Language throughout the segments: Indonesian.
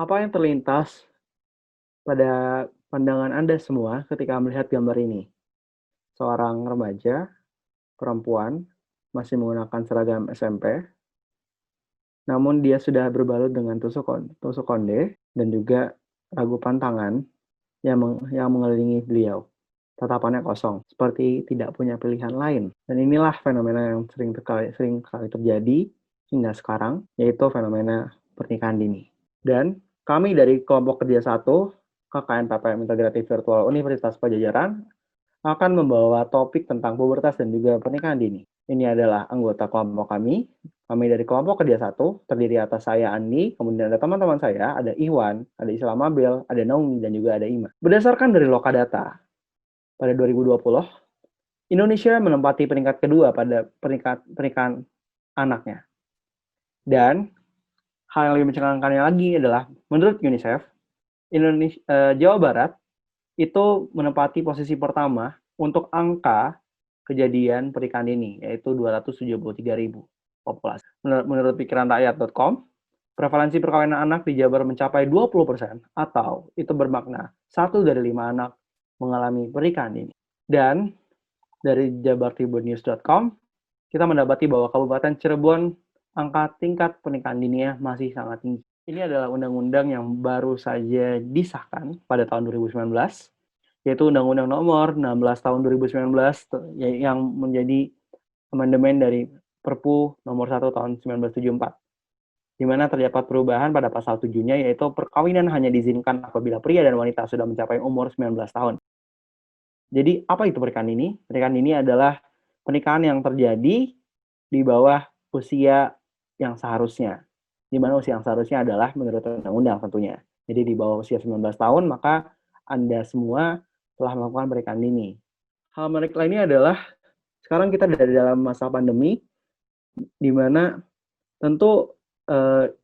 Apa yang terlintas pada pandangan Anda semua ketika melihat gambar ini? Seorang remaja, perempuan, masih menggunakan seragam SMP, namun dia sudah berbalut dengan tusuk konde dan juga ragupan tangan yang mengelilingi beliau. Tatapannya kosong, seperti tidak punya pilihan lain. Dan inilah fenomena yang sering kali terjadi hingga sekarang, yaitu fenomena pernikahan dini. Dan kami dari kelompok kerja 1 KKN PPM Integratif Virtual Universitas Pajajaran akan membawa topik tentang pubertas dan juga pernikahan dini. Ini adalah anggota kelompok kami. Kami dari kelompok kerja 1 terdiri atas saya Andi, kemudian ada teman-teman saya, ada Iwan, ada Islamabel, ada Naomi, dan juga ada Ima. Berdasarkan dari Lokadata, pada 2020, Indonesia menempati peringkat kedua pada pernikahan anaknya. Dan hal yang lebih mencengangkannya lagi adalah, menurut UNICEF, Jawa Barat itu menempati posisi pertama untuk angka kejadian pernikahan dini, yaitu 273.000 populasi. Menurut pikiranrakyat.com, prevalensi perkawinan anak di Jabar mencapai 20%, atau itu bermakna 1 dari 5 anak mengalami pernikahan dini. Dan dari jabartribunnews.com, kita mendapati bahwa Kabupaten Cirebon angka tingkat pernikahan dininya masih sangat tinggi. Ini adalah undang-undang yang baru saja disahkan pada tahun 2019, yaitu Undang-Undang Nomor 16 Tahun 2019 yang menjadi amandemen dari Perpu Nomor 1 Tahun 1974, di mana terdapat perubahan pada pasal 7-nya, yaitu perkawinan hanya diizinkan apabila pria dan wanita sudah mencapai umur 19 tahun. Jadi, apa itu pernikahan dini? Pernikahan dini adalah pernikahan yang terjadi di bawah usia yang seharusnya. Di mana usia yang seharusnya adalah menurut undang-undang tentunya. Jadi di bawah usia 19 tahun, maka Anda semua telah melakukan pernikahan dini. Hal menarik lainnya adalah, sekarang kita ada dalam masa pandemi, di mana tentu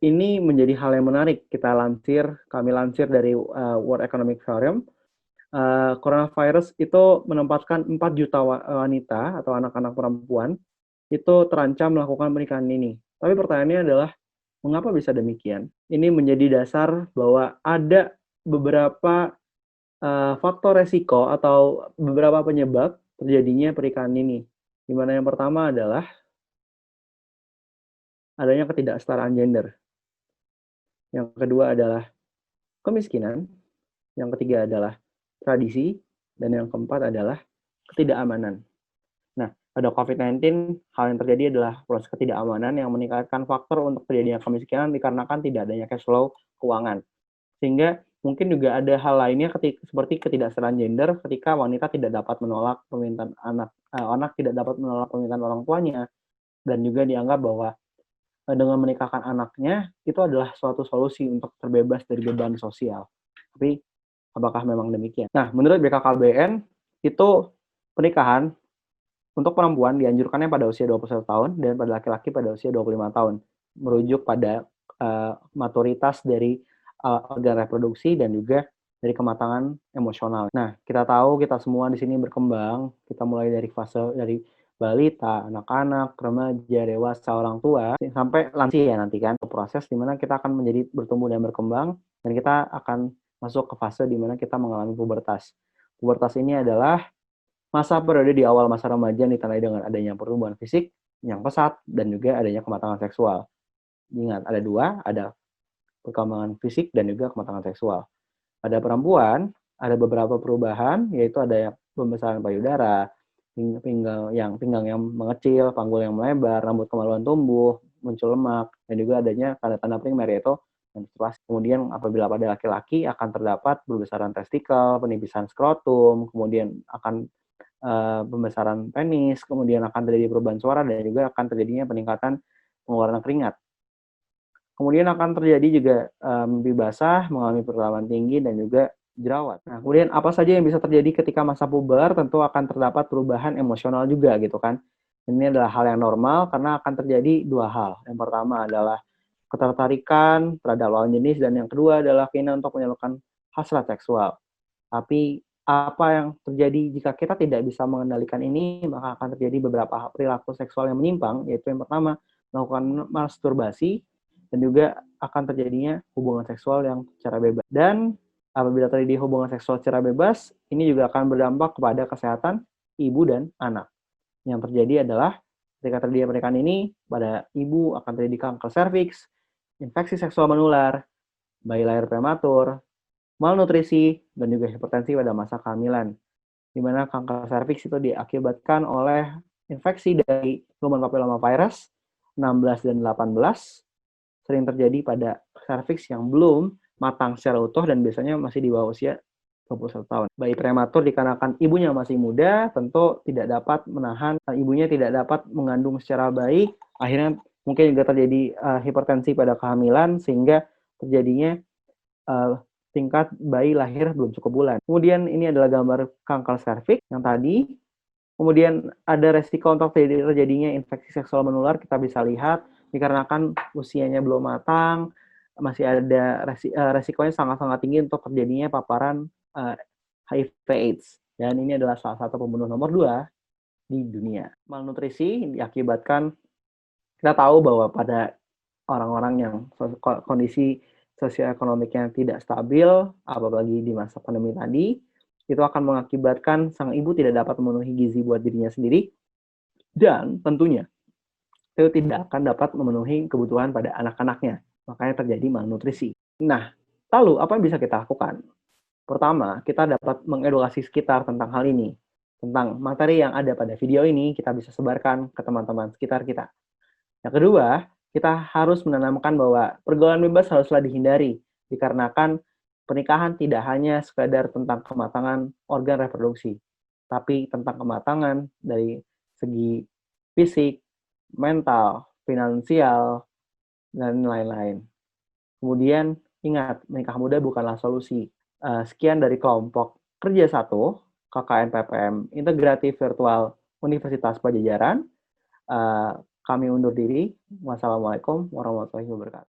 ini menjadi hal yang menarik. Kami lansir dari World Economic Forum, coronavirus itu menempatkan 4 juta wanita atau anak-anak perempuan itu terancam melakukan pernikahan dini. Tapi pertanyaannya adalah, mengapa bisa demikian? Ini menjadi dasar bahwa ada beberapa faktor resiko atau beberapa penyebab terjadinya pernikahan dini. Di mana yang pertama adalah adanya ketidaksetaraan gender. Yang kedua adalah kemiskinan. Yang ketiga adalah tradisi. Dan yang keempat adalah ketidakamanan. Nah, pada COVID-19, hal yang terjadi adalah proses ketidakamanan yang meningkatkan faktor untuk terjadinya kemiskinan dikarenakan tidak adanya cash flow keuangan. Sehingga mungkin juga ada hal lainnya seperti ketidaksetaraan gender ketika wanita tidak dapat menolak permintaan anak tidak dapat menolak permintaan orang tuanya, dan juga dianggap bahwa dengan menikahkan anaknya itu adalah suatu solusi untuk terbebas dari beban sosial. Tapi apakah memang demikian? Nah, menurut BKKBN itu pernikahan untuk perempuan dianjurkannya pada usia 21 tahun dan pada laki-laki pada usia 25 tahun, merujuk pada maturitas dari organ reproduksi dan juga dari kematangan emosional. Nah, kita tahu kita semua di sini berkembang, kita mulai dari fase dari balita, anak-anak, remaja, dewasa, orang tua, sampai lansia nanti kan, proses di mana kita akan menjadi bertumbuh dan berkembang, dan kita akan masuk ke fase di mana kita mengalami pubertas. Pubertas ini adalah masa periode di awal masa remaja yang ditandai dengan adanya pertumbuhan fisik yang pesat dan juga adanya kematangan seksual. Ingat, ada dua, ada perkembangan fisik dan juga kematangan seksual. Pada perempuan, ada beberapa perubahan, yaitu ada pembesaran payudara, pinggang yang mengecil, panggul yang melebar, rambut kemaluan tumbuh, muncul lemak, dan juga adanya tanda-tanda primer, yaitu menstruasi. Kemudian apabila pada laki-laki akan terdapat pembesaran testikel, penipisan skrotum, kemudian akan pembesaran penis, kemudian akan terjadi perubahan suara, dan juga akan terjadinya peningkatan pengeluaran keringat. Kemudian akan terjadi juga mimpi basah, mengalami perlawanan tinggi, dan juga jerawat. Nah, kemudian apa saja yang bisa terjadi ketika masa puber? Tentu akan terdapat perubahan emosional juga gitu kan. Ini adalah hal yang normal karena akan terjadi dua hal. Yang pertama adalah ketertarikan terhadap lawan jenis, dan yang kedua adalah keinginan untuk menyalurkan hasrat seksual. Tapi apa yang terjadi jika kita tidak bisa mengendalikan ini, maka akan terjadi beberapa perilaku seksual yang menyimpang, yaitu yang pertama, melakukan masturbasi, dan juga akan terjadinya hubungan seksual yang secara bebas. Dan apabila terjadi hubungan seksual secara bebas, ini juga akan berdampak kepada kesehatan ibu dan anak. Yang terjadi adalah ketika terjadi pernikahan ini, pada ibu akan terjadi kanker serviks, infeksi seksual menular, bayi lahir prematur, malnutrisi, dan juga hipertensi pada masa kehamilan. Di mana kanker serviks itu diakibatkan oleh infeksi dari human papillomavirus 16 dan 18, sering terjadi pada serviks yang belum matang secara utuh dan biasanya masih di bawah usia 21 tahun. Bayi prematur dikarenakan ibunya masih muda, tentu tidak dapat menahan, ibunya tidak dapat mengandung secara baik, akhirnya mungkin juga terjadi hipertensi pada kehamilan, sehingga terjadinya tingkat bayi lahir belum cukup bulan. Kemudian ini adalah gambar kanker serviks yang tadi. Kemudian ada resiko untuk terjadinya infeksi seksual menular, kita bisa lihat dikarenakan usianya belum matang, masih ada resikonya sangat-sangat tinggi untuk terjadinya paparan HIV/AIDS. Dan ini adalah salah satu pembunuh nomor 2 di dunia. Malnutrisi diakibatkan, kita tahu bahwa pada orang-orang yang kondisi sosioekonomiknya tidak stabil, apalagi di masa pandemi tadi, itu akan mengakibatkan sang ibu tidak dapat memenuhi gizi buat dirinya sendiri, dan tentunya itu tidak akan dapat memenuhi kebutuhan pada anak-anaknya. Makanya terjadi malnutrisi. Nah, lalu apa yang bisa kita lakukan? Pertama, kita dapat mengedukasi sekitar tentang hal ini. Tentang materi yang ada pada video ini, kita bisa sebarkan ke teman-teman sekitar kita. Yang kedua, kita harus menanamkan bahwa pergaulan bebas haruslah dihindari, dikarenakan pernikahan tidak hanya sekadar tentang kematangan organ reproduksi, tapi tentang kematangan dari segi fisik, mental, finansial, dan lain-lain. Kemudian, ingat, menikah muda bukanlah solusi. Sekian dari kelompok Kerja 1, KKN PPM Integratif Virtual Universitas Pajajaran. Kami undur diri. Wassalamualaikum warahmatullahi wabarakatuh.